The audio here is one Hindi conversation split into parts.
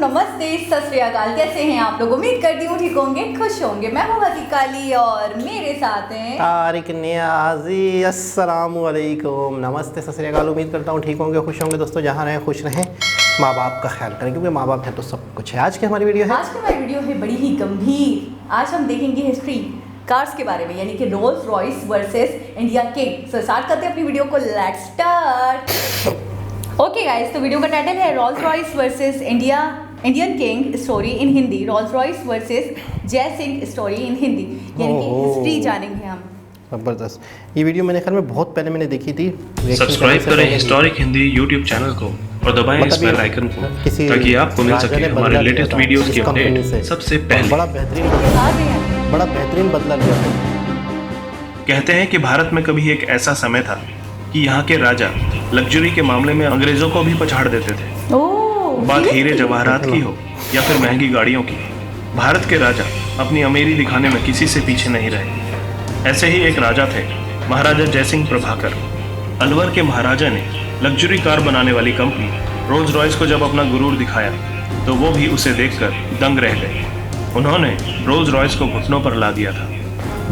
नमस्ते, सत श्री अकाल। कैसे हैं आप लोग? उम्मीद करती हूँ ठीक होंगे, खुश होंगे। मैं हूँ हकी काली और मेरे साथ हैं तारिक नियाजी। अस्सलामु अलैकुम, नमस्ते, सत श्री अकाल। उम्मीद करता हूँ ठीक होंगे, खुश होंगे। दोस्तों जहाँ रहें खुश रहें, माँ बाप का ख्याल करें, क्योंकि माँ बाप हैं तो सब कुछ है। आज की हमारी वीडियो है बड़ी ही गंभीर। आज हम देखेंगे हिस्ट्री कार्स के बारे में, यानी कि Rolls Royce versus India king. So start करते हैं अपनी वीडियो को। Let's start. ओके गाइस, तो वीडियो का टाइटल है Rolls Royce versus Indian king story in Hindi. Rolls Royce versus जय सिंह स्टोरी इन हिंदी, यानी कि हिस्ट्री जानेंगे हम। जबरदस्त। ये वीडियो मैंने ख्याल में बहुत पहले मैंने देखी थी। सब्सक्राइब करें हिस्टोरिक हिंदी यूट्यूब चैनल को और दबाएं इस बेल आइकन को, ताकि आपको मिल सके हमारे लेटेस्ट वीडियोस की अपडेट सबसे पहले। बड़ा बेहतरीन बदला लिया। कहते हैं कि भारत में कभी एक ऐसा समय था कि यहाँ के राजा लग्जरी के मामले में अंग्रेजों को भी पछाड़ देते थे। बात हीरे जवाहरात की हो या फिर महंगी गाड़ियों की, भारत के राजा अपनी अमीरी दिखाने में किसी से पीछे नहीं रहे। ऐसे ही एक राजा थे, महाराजा जयसिंह प्रभाकर। अलवर के महाराजा ने लग्जरी कार बनाने वाली कंपनी रोल्स रॉयस को जब अपना गुरूर दिखाया तो वो भी उसे देखकर दंग रह गए। उन्होंने रोल्स रॉयस को घुटनों पर ला दिया था।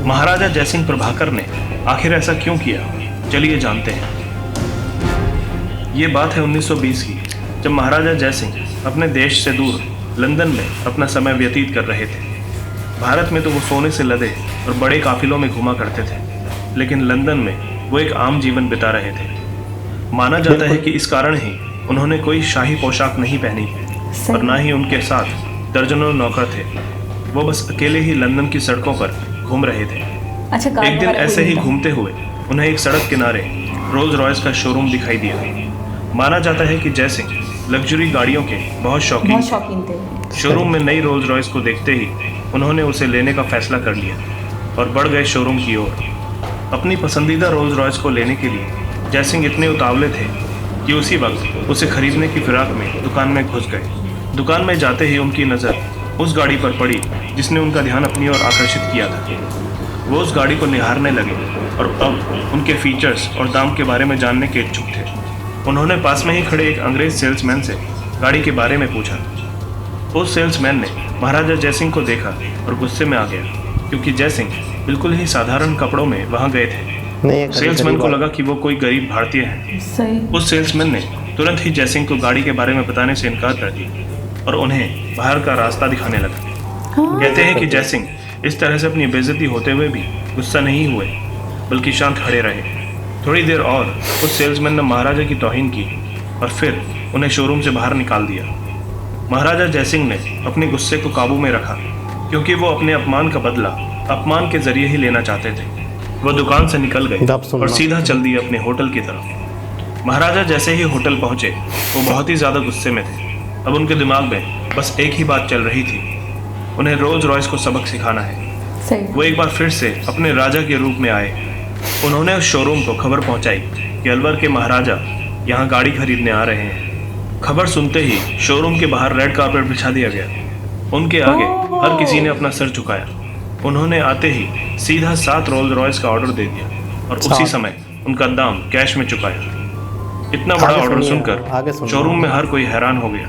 महाराजा जयसिंह प्रभाकर ने आखिर ऐसा क्यों किया, चलिए जानते हैं। ये बात है 1920 की, जब महाराजा जयसिंह अपने देश से दूर लंदन में अपना समय व्यतीत कर रहे थे। भारत में तो वो सोने से लदे और बड़े काफिलों में घुमा करते थे, लेकिन लंदन में वो एक आम जीवन बिता रहे थे। माना जाता है कि इस कारण ही उन्होंने कोई शाही पोशाक नहीं पहनी और ना ही उनके साथ दर्जनों नौकर थे। वो बस अकेले ही लंदन की सड़कों पर घूम रहे थे। एक दिन ऐसे ही घूमते हुए उन्हें एक सड़क किनारे रोल्स रॉयस का शोरूम दिखाई दिया। माना जाता है कि जयसिंह लग्जरी गाड़ियों के बहुत शौकीन थे। शोरूम में नई रोल्स रॉयस को देखते ही उन्होंने उसे लेने का फैसला कर लिया और बढ़ गए शोरूम की ओर। अपनी पसंदीदा रोल्स रॉयस को लेने के लिए जयसिंह इतने उतावले थे कि उसी वक्त उसे खरीदने की फिराक में दुकान में घुस गए। दुकान में जाते ही उनकी नज़र उस गाड़ी पर पड़ी जिसने उनका ध्यान अपनी ओर आकर्षित किया था। वो उस गाड़ी को निहारने लगे और अब उनके फीचर्स और दाम के बारे में जानने के इच्छुक थे। उन्होंने पास में ही खड़े एक अंग्रेज सेल्समैन से गाड़ी के बारे में पूछा। उस सेल्समैन ने महाराजा जयसिंह को देखा और गुस्से में आ गया, क्योंकि जयसिंह बिल्कुल ही साधारण कपड़ों में वहां गए थे। सेल्समैन को लगा कि वो कोई गरीब भारतीय है। उस सेल्समैन ने तुरंत ही जयसिंह को गाड़ी के बारे में बताने से इनकार कर दिया और उन्हें बाहर का रास्ता दिखाने लगा। कहते हैं कि जयसिंह इस तरह से अपनी बेइज्जती होते हुए भी गुस्सा नहीं हुए, बल्कि शांत खड़े रहे। थोड़ी देर और उस सेल्समैन ने महाराजा की तौहीन की और फिर उन्हें शोरूम से बाहर निकाल दिया। महाराजा जयसिंह ने अपने गुस्से को काबू में रखा, क्योंकि वो अपने अपमान का बदला अपमान के जरिए ही लेना चाहते थे। वो दुकान से निकल गए और सीधा चल दिए अपने होटल की तरफ। महाराजा जैसे ही होटल पहुंचे वो बहुत ही ज़्यादा गुस्से में थे। अब उनके दिमाग में बस एक ही बात चल रही थी, उन्हें रोल्स रॉयस को सबक सिखाना है। वो एक बार फिर से अपने राजा के रूप में आए। उन्होंने उस शोरूम को खबर पहुंचाई कि अलवर के महाराजा यहाँ गाड़ी खरीदने आ रहे हैं। खबर सुनते ही शोरूम के बाहर रेड कार्पेट बिछा दिया गया। उनके आगे हर किसी ने अपना सर झुकाया। उन्होंने आते ही सीधा 7 रोल्स रॉयस का ऑर्डर दे दिया और उसी समय उनका दाम कैश में चुकाया। इतना बड़ा ऑर्डर सुनकर शोरूम में हर कोई हैरान हो गया।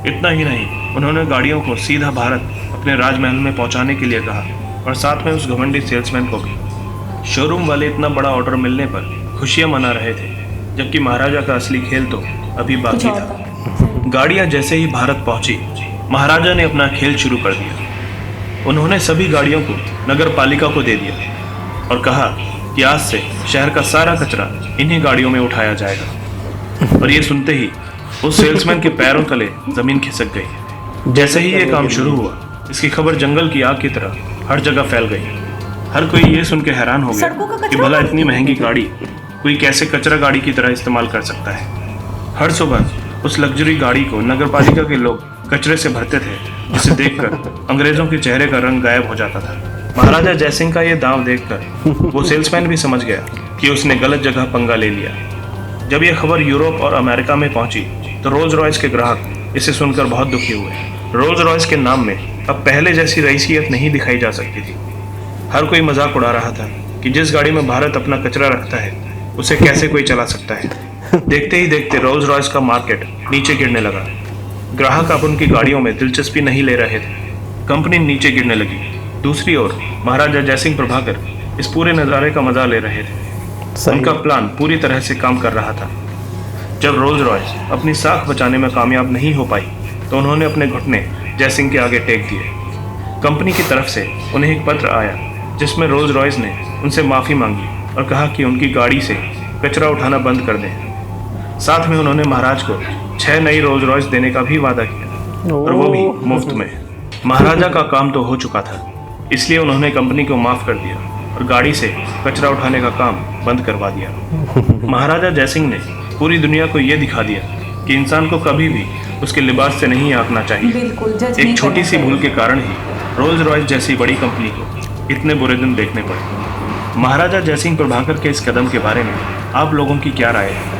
इतना ही नहीं, उन्होंने गाड़ियों को सीधा भारत अपने राजमहल में पहुंचाने के लिए कहा और साथ में उस घमंडी सेल्समैन को भी। शोरूम वाले इतना बड़ा ऑर्डर मिलने पर खुशियां मना रहे थे, जबकि महाराजा का असली खेल तो अभी बाकी था। गाड़ियां जैसे ही भारत पहुंची, महाराजा ने अपना खेल शुरू कर दिया। उन्होंने सभी गाड़ियों को नगर पालिका को दे दिया और कहा कि आज से शहर का सारा कचरा इन्हीं गाड़ियों में उठाया जाएगा। और ये सुनते ही उस सेल्समैन के पैरों तले जमीन खिसक गई। जैसे ही ये काम शुरू हुआ, इसकी खबर जंगल की आग की तरह हर जगह फैल गई। हर कोई ये सुन के हैरान हो गया कि भला इतनी महंगी गाड़ी कोई कैसे कचरा गाड़ी की तरह इस्तेमाल कर सकता है। हर सुबह उस लग्जरी गाड़ी को नगर पालिका के लोग कचरे से भरते थे, जिसे देखकर अंग्रेजों के चेहरे का रंग गायब हो जाता था। महाराजा जयसिंह का ये दांव देखकर वो सेल्समैन भी समझ गया कि उसने गलत जगह पंगा ले लिया। जब यह खबर यूरोप और अमेरिका में पहुंची तो रोल्स रॉयस के ग्राहक इसे सुनकर बहुत दुखी हुए। रोल्स रॉयस के नाम में अब पहले जैसी रईसियत नहीं दिखाई जा सकती थी। हर कोई मजाक उड़ा रहा था कि जिस गाड़ी में भारत अपना कचरा रखता है उसे कैसे कोई चला सकता है। देखते ही देखते रोल्स रॉयस का मार्केट नीचे गिरने लगा। ग्राहक अब उनकी गाड़ियों में दिलचस्पी नहीं ले रहे थे। कंपनी नीचे गिरने लगी। दूसरी ओर महाराजा जयसिंह प्रभाकर इस पूरे नज़ारे का मजा ले रहे थे। उनका प्लान पूरी तरह से काम कर रहा था। जब रोल्स रॉयस अपनी साख बचाने में कामयाब नहीं हो पाई तो उन्होंने अपने घुटने जयसिंह के आगे टेक दिए। कंपनी की तरफ से उन्हें एक पत्र आया जिसमें रोल्स रॉयस ने उनसे माफ़ी मांगी और कहा कि उनकी गाड़ी से कचरा उठाना बंद कर दें। साथ में उन्होंने महाराज को 6 नई रोल्स रॉयस देने का भी वादा किया, और वो भी मुफ्त में। महाराजा का काम तो हो चुका था, इसलिए उन्होंने कंपनी को माफ़ कर दिया और गाड़ी से कचरा उठाने का काम बंद करवा दिया। महाराजा जयसिंह ने पूरी दुनिया को ये दिखा दिया कि इंसान को कभी भी उसके लिबास से नहीं आंकना चाहिए। बिल्कुल, जज एक नहीं छोटी करना सी भूल चाहिए। के कारण ही रोल्स रॉयस जैसी बड़ी कंपनी को इतने बुरे दिन देखने पड़े। महाराजा जयसिंह प्रभाकर के इस कदम के बारे में आप लोगों की क्या राय है?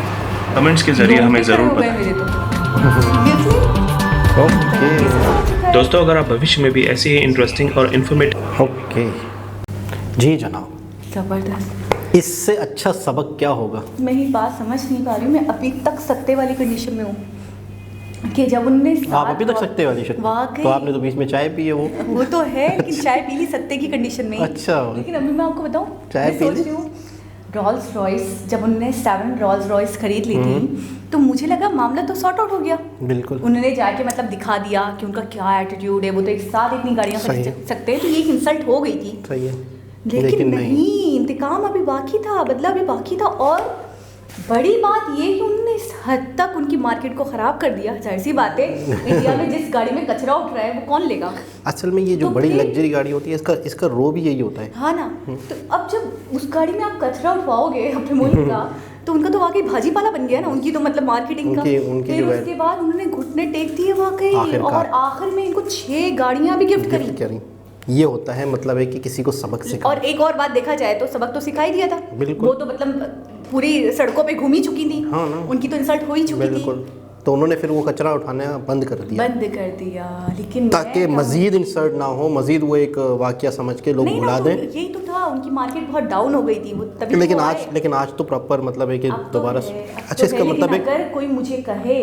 कमेंट्स के जरिए हमें ज़रूर हो गए बताएं। मेरे तो। ओके दोस्तों, अगर आप भविष्य में भी ऐसे ही इंटरेस्टिंग और इन्फॉर्मेटिव ओके जी जनाब, जबरदस्त। इससे अच्छा सबक क्या होगा? मैं ही बात समझ नहीं पा रही हूँ। मैं अभी तक सत्ते वाली कंडीशन में हूँ कि जब उनने आप अभी तक सकते वाली शक्ति, वाकई तो आपने तो बीच में चाय पी है वो तो है, लेकिन चाय पी ली सत्ते की कंडीशन में ही। अच्छा। लेकिन अभी मैं आपको बताऊँ, चाय मैं पी सोच ली? रही हूँ रॉल्स रॉयस, जब उन्होंने 7 रॉल्स रॉयस खरीद ली थी तो मुझे लगा मामला तो सॉर्ट आउट हो गया। बिल्कुल उन्होंने जाके मतलब दिखा दिया कि उनका क्या एटीट्यूड है, वो तो एक साथ इतनी गाड़ियाँ सही खरीद है। सकते हैं, तो ये एक इंसल्ट हो गई थी। सही है, लेकिन नहीं, इंतकाम अभी बाकी था, बदला अभी बाकी था। और बड़ी बात ये कि उन्होंने इस हद तक उनकी मार्केट को ख़राब कर दिया। जाहिर सी बात है, इंडिया में जिस गाड़ी में कचरा उठ रहा है वो कौन लेगा? असल में ये जो तो बड़ी फिर- लग्जरी गाड़ी होती है, इसका रो भी यही होता है। हाँ ना। तो अब जब उस गाड़ी में आप कचरा उठवाओगे अपने मुल्क का, तो उनका तो वाकई भाजी पाला बन गया ना, उनकी तो मतलब मार्केटिंग का। उनकी फिर जो है- उसके बाद उन्होंने घुटने टेक दिए वाकई, आखिरकार। और आखिर में इनको 6 गाड़ियाँ भी गिफ्ट करी। गिफ्ट करी। ये होता है मतलब है कि किसी को सबक सिखा। और एक और बात देखा जाए तो सबक तो सिखा ही दिया था। बिल्कुल। वो तो मतलब पूरी सड़कों पे घूम ही चुकी थी। हाँ ना। उनकी तो इंसल्ट हो ही चुकी थी। बिल्कुल, तो उन्होंने फिर वो कचरा उठाना बंद कर दिया बंद कर दिया। लेकिन ताकि मैं- मजीद इंसर्ट ना हो, मजीद वो एक वाकया समझ के लोग नहीं भुला ना, तो दें। यही तो था, उनकी मार्केट बहुत डाउन हो गई थी वो तभी। लेकिन आज तो प्रॉपर मतलब है कि अब तो दोबारा है, अब अच्छा तो इसका है, मतलब लेकिन है अगर कोई मुझे कहे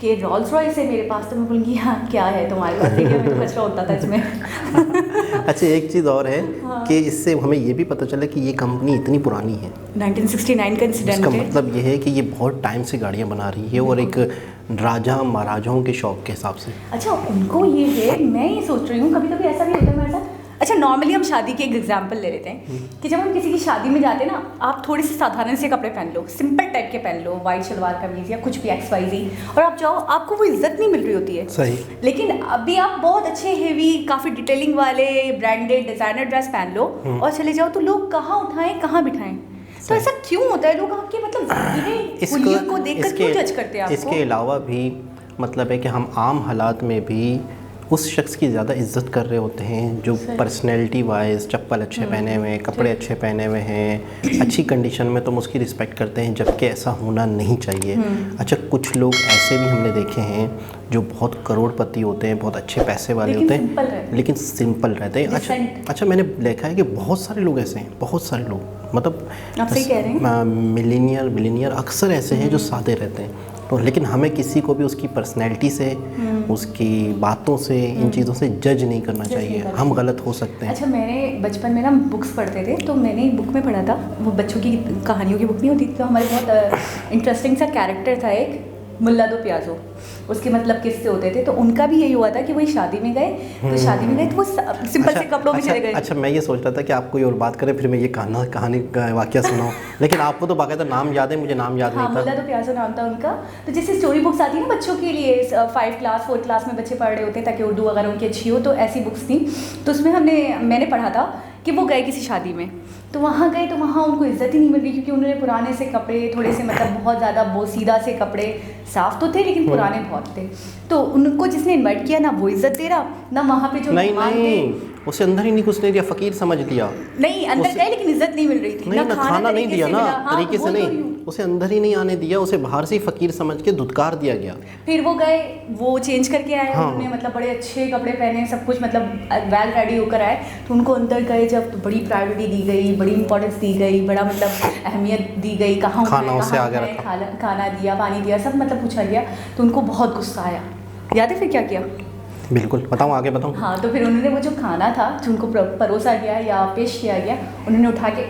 कि रॉल्स रॉयस है मेरे पास, तो मैं बोलूँगी हाँ क्या है तुम्हारे पास? इंडिया में तो कचरा होता था इसमें। अच्छा एक चीज़ और है कि इससे हमें ये भी पता चला कि ये कंपनी इतनी पुरानी है। 1969 का इंसिडेंट इसका है। मतलब ये है कि ये बहुत टाइम से गाड़ियाँ बना रही है, और एक राजा महाराजाओं के शौक के हिसाब से। अच्छा, उनको ये है, मैं ये सोच रही हूँ कभी कभी ऐसा भी होता है हमारे साथ। अच्छा, नॉर्मली हम शादी के एक एग्जांपल ले लेते हैं कि जब हम किसी की शादी में जाते हैं ना, आप थोड़े से साधारण से कपड़े पहन लो, सिंपल टाइप के पहन लो, वाइट शलवार कमीज या कुछ भी XYZ, और आप जाओ, आपको वो इज्जत नहीं मिल रही होती है। सही। लेकिन अभी आप बहुत अच्छे हेवी, काफ़ी डिटेलिंग वाले ब्रांडेड डिज़ाइनर ड्रेस पहन लो और चले जाओ, तो लोग कहाँ उठाएं कहाँ बिठाएं? तो ऐसा क्यों होता है? लोग आपके मतलब ये हुलियों को देखकर क्यों जज करते हैं आपको? इसके अलावा भी मतलब है कि हम आम हालात में भी उस शख्स की ज़्यादा इज्जत कर रहे होते हैं जो पर्सनैलिटी वाइज चप्पल अच्छे पहने हुए हैं, कपड़े अच्छे पहने हुए हैं, अच्छी कंडीशन में, तो हम उसकी रिस्पेक्ट करते हैं, जबकि ऐसा होना नहीं चाहिए। अच्छा, कुछ लोग ऐसे भी हमने देखे हैं जो बहुत करोड़पति होते हैं, बहुत अच्छे पैसे वाले होते हैं, लेकिन सिंपल रहते हैं। अच्छा मैंने देखा है कि बहुत सारे लोग ऐसे हैं, बहुत सारे लोग मतलब आप सही कह रहे हैं। मिलीनियर अक्सर ऐसे हैं जो सादे रहते हैं। तो लेकिन हमें किसी को भी उसकी पर्सनैलिटी से, उसकी बातों से, इन चीज़ों से जज नहीं करना चाहिए। हम गलत हो सकते हैं। अच्छा, मैंने बचपन में ना बुक्स पढ़ते थे, तो मैंने एक बुक में पढ़ा था, वो बच्चों की कहानियों की बुक नहीं होती, तो हमारे बहुत इंटरेस्टिंग सा कैरेक्टर था एक, मुल्ला दो प्याजो। उसके मतलब किससे होते थे, तो उनका भी यही हुआ था कि वही शादी में गए, तो शादी में गए तो वो सिंपल से कपड़ों में चले गए। अच्छा, मैं ये सोच रहा था कि आप कोई और बात करें, फिर मैं ये कहानी का वाकया सुनाऊं, लेकिन आपको तो बाकायदा नाम याद है, मुझे नाम याद हाँ, नहीं था। मुल्ला दो प्याजो नाम था उनका। तो जैसे स्टोरी बुक्स आती है ना बच्चों के लिए, 5 क्लास 4 क्लास में बच्चे पढ़ रहे होते हैं ताकि उर्दू अगर उनकी अच्छी हो, तो ऐसी बुक्स थी। तो उसमें मैंने पढ़ा था कि वो गए किसी शादी में, तो वहाँ गए तो वहाँ उनको इज्जत ही नहीं मिल रही, क्योंकि उन्होंने पुराने से कपड़े, थोड़े से मतलब बहुत ज़्यादा बोसीदा से कपड़े, साफ तो थे लेकिन पुराने बहुत थे। तो उनको जिसने इनवाइट किया ना वो इज्जत दे रहा ना, वहाँ पे जो नहीं, उसे अंदर ही नहीं घुसने दिया, फ़कीर समझ लिया। नहीं, अंदर गए लेकिन इज्जत नहीं मिल रही थी, नहीं ना, खाना नहीं दिया ना तरीके से, नहीं नहीं। उसे अंदर ही नहीं आने दिया, उसे बाहर से ही फ़कीर समझ के धुतकार दिया गया। फिर वो गए, वो चेंज करके आए, हाँ। उन्होंने मतलब बड़े अच्छे कपड़े पहने, सब कुछ मतलब वेल रेडी होकर आए, तो उनको अंदर गए जब, तो बड़ी प्रायोरिटी दी गई, बड़ी इंपॉर्टेंस दी गई, बड़ा मतलब अहमियत दी गई, कहाँ खाना उसे आगे रखा, खाना दिया, पानी दिया, सब मतलब पूछा गया, तो उनको बहुत गुस्सा आया। याद है फिर क्या किया? बिल्कुल, बताऊँ, आगे बताऊँ? हाँ, तो फिर उन्होंने वो जो खाना था जो उनको परोसा गया या पेश किया गया, उन्होंने उठा के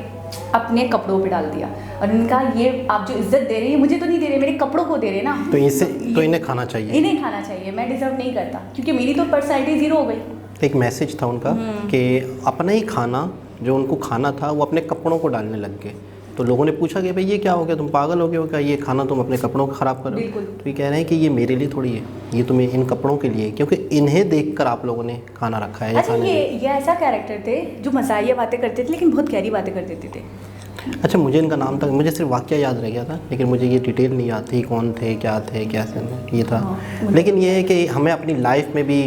अपने कपड़ों पे डाल दिया और उन्होंने कहा ये आप जो इज्जत दे रहे हैं मुझे तो नहीं दे रहे, मेरे कपड़ों को दे रहे ना। तो इन्हें खाना चाहिए, इन्हें खाना चाहिए, मैं डिजर्व नहीं करता क्योंकि मेरी तो पर्सनैलिटी ज़ीरो हो गई। एक मैसेज था उनका कि अपना ही खाना जो उनको खाना था वो अपने कपड़ों को डालने लग गए। तो लोगों ने पूछा कि भाई ये क्या हो गया, तुम पागल हो गए हो क्या, ये खाना तुम अपने कपड़ों को ख़राब कर रहे हो? तो ये कह रहे हैं कि ये मेरे लिए थोड़ी है, ये तुम्हें इन कपड़ों के लिए, क्योंकि इन्हें देखकर आप लोगों ने खाना रखा है। अच्छा, ये ऐसा कैरेक्टर थे जो मज़ाहिया बातें करते थे लेकिन बहुत गहरी बातें कर देते थे। अच्छा, मुझे इनका नाम था, मुझे सिर्फ वाक़या याद रह गया था, लेकिन मुझे ये डिटेल नहीं याद थी कौन थे, क्या थे, कैसे ये था। लेकिन ये है कि हमें अपनी लाइफ में भी,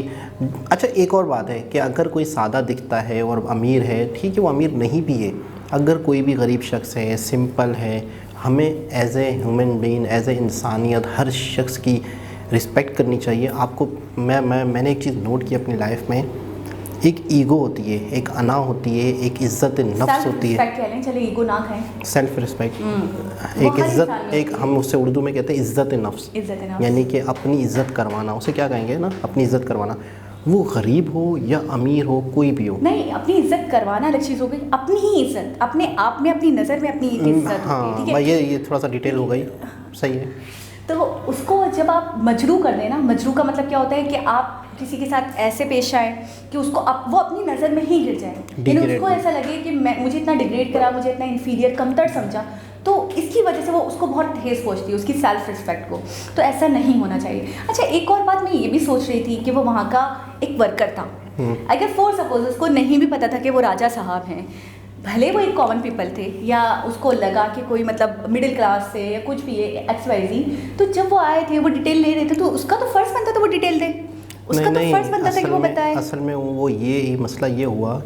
अच्छा एक और बात है कि अगर कोई सादा दिखता है और अमीर है, ठीक है, वो अमीर नहीं भी है, अगर कोई भी गरीब शख्स है, सिंपल है, हमें as a human being, as a इंसानियत हर शख्स की रिस्पेक्ट करनी चाहिए। आपको मैंने एक चीज़ नोट की अपनी लाइफ में, एक ईगो होती है, एक अना होती है, एक इज़्ज़त नफ्स होती है। चले ईगो ना खाएं, सेल्फ रिस्पेक्ट, एक इज़्ज़त, एक हम उससे उर्दू में कहते हैं इज़्ज़त नफ्स, यानी कि अपनी इज़्ज़त करवाना, उसे क्या कहेंगे ना, अपनी इज़्ज़त करवाना, वो गरीब हो या अमीर हो, कोई भी हो। नहीं, अपनी इज्जत करवाना अलग चीज़ हो गई, अपनी ही इज्जत अपने आप में, अपनी नज़र में अपनी इज्जत। हाँ, ये थोड़ा सा डिटेल हो गई, सही है। तो उसको जब आप मजरू कर देना, मजरू का मतलब क्या होता है कि आप किसी के साथ ऐसे पेश आए कि उसको वो अपनी नज़र में ही गिर जाए, यानी उसको ऐसा लगे कि मुझे इतना डिग्रेड करा, मुझे इतना इन्फीरियर, कमतर समझा, तो इसकी वजह से वो उसको बहुत ठेस पहुंचती है, उसकी सेल्फ रिस्पेक्ट को। तो ऐसा नहीं होना चाहिए। अच्छा, एक और बात मैं ये भी सोच रही थी कि वो वहाँ का एक वर्कर था, अगर फॉर सपोज उसको नहीं भी पता था कि वो राजा साहब हैं, भले वो एक कॉमन पीपल थे या उसको लगा कि कोई मतलब मिडिल क्लास से या कुछ भी है XYZ, तो जब वो आए थे, वो डिटेल ले रहे थे, तो उसका तो फर्ज बनता था वो डिटेल दे, उसका तो फर्ज बनता था कि वो बताए। असल में वो ये मसला ये हुआ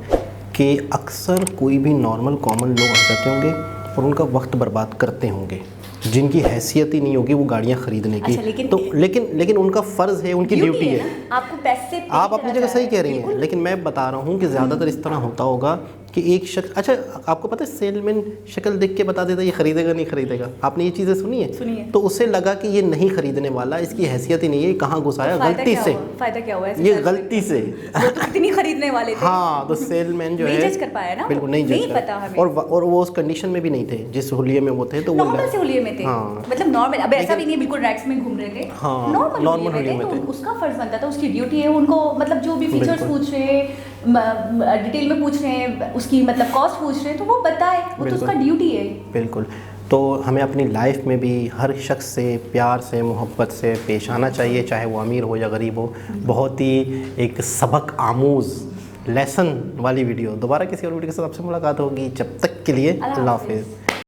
कि अक्सर कोई भी नॉर्मल कॉमन लोग आ जाते होंगे और उनका वक्त बर्बाद करते होंगे, जिनकी हैसियत ही नहीं होगी वो गाड़ियाँ ख़रीदने की। अच्छा, तो लेकिन उनका फ़र्ज़ है, उनकी ड्यूटी है। आपको पैसे आप अपनी जगह सही कह रही हैं, लेकिन मैं बता रहा हूँ कि ज़्यादातर इस तरह होता होगा कि एक शख्स, अच्छा आपको पता है सेलमैन शक्ल देख के बता देता ये ख़रीदेगा नहीं ख़रीदेगा, आपने ये चीज़ें सुनी है? तो उसे लगा कि ये नहीं ख़रीदने वाला, इसकी हैसियत ही नहीं है, कहाँ घुसाया गलती से, फ़ायदा क्या हुआ, ये गलती से, वो तो कितनी खरीदने वाले थे। हाँ, तो सेलमैन जो है नहीं जज कर पाया ना, बिल्कुल नहीं जज पता हमें, और वो उस कंडीशन में भी नहीं थे जिस हुलिये में वो थे, तो वो नॉर्मल से हुलिये में थे। हाँ, मतलब नॉर्मल, अब ऐसा भी नहीं बिल्कुल रैक्स में घूम रहे थे, हाँ, नॉर्मल हुलिये में थे। उसका फर्ज बनता था, उसकी ड्यूटी है, उनको मतलब जो भी फीचर्स पूछ रहे हैं, डिटेल में पूछ रहे हैं, उसकी मतलब कॉस्ट पूछ रहे हैं, तो वो बताए, वो तो उसका ड्यूटी है। बिल्कुल। तो हमें अपनी लाइफ में भी हर शख्स से प्यार से, मोहब्बत से पेश आना चाहिए, चाहे वो अमीर हो या गरीब हो। बहुत ही एक सबक आमूज़ लेसन वाली वीडियो। दोबारा किसी और वीडियो के साथ आपसे मुलाकात होगी, जब तक के लिए अल्लाह हाफ़िज़।